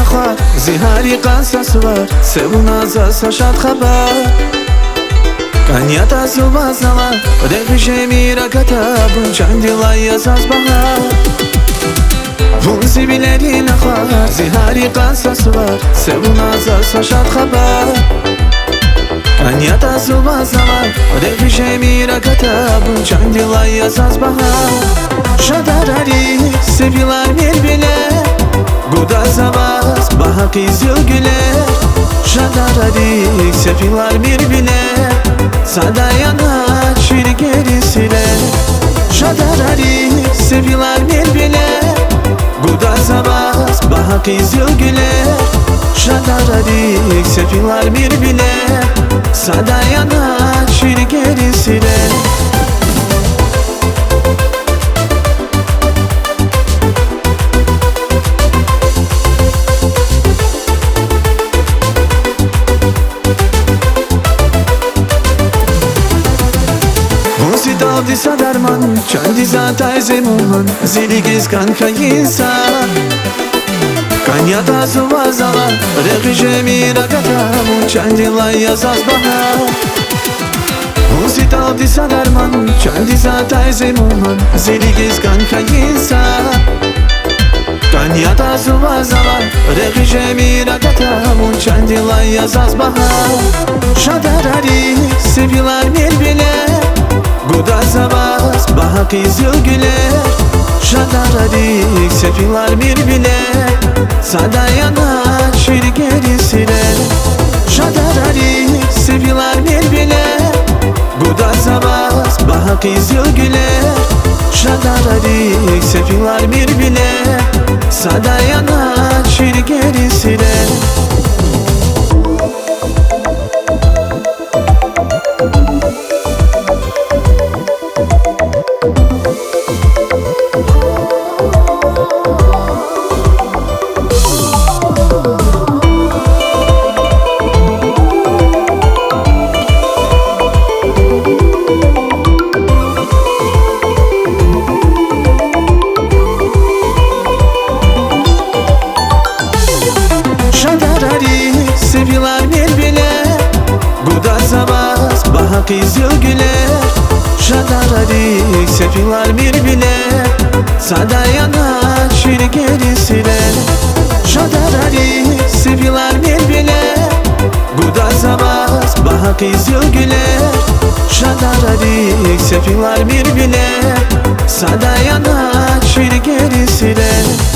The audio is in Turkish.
نخواه زهاری قصص var Sevun azasa şad haber Kanyata zubazala Rekişe mira katabın Çandilay yazaz bahar Vunzi bileri nخواه زهاری قصص var Sevun azasa şad haber Kanyata zubazala Rekişe mira katabın Çandilay yazaz bahar Şadarari sevilar birbirine Guda zavaz bahak izil güler Şadaradik sefilar birbirine Sada yanar şir gerisine Şadaradik sefilar birbirine Guda zavaz bahak izil güler Şadaradik sefilar birbirine Sada yanar şir gerisine Daldi sadarman, çandi zatay zemuman Zili giz kanka insan Kanyata zuvazala Rekişe mira katamu Çandi lay yazaz bahar Musi daldi sadarman, çandi zatay zemuman Zili giz kanka insan Kanyata zuvazala Rekişe mira katamu Çandi lay yazaz bahar Şadarari sevilar birbirine Guda zavaz bahak izil güler Şadaradik sefilar birbirine Sada yanar şir gerisine Şadaradik sefilar birbirine Guda zavaz bahak izil güler Şadaradik sefilar birbirine Sada yanar şir gerisine Sevilar birbirine Guda zavaz bahak izil güler Şadaradik sefilar birbirine Sada yanar şir gerisine Şadaradik sefilar birbirine Guda zavaz bahak izil güler Şadaradik sefilar birbirine Sada yanar şir gerisine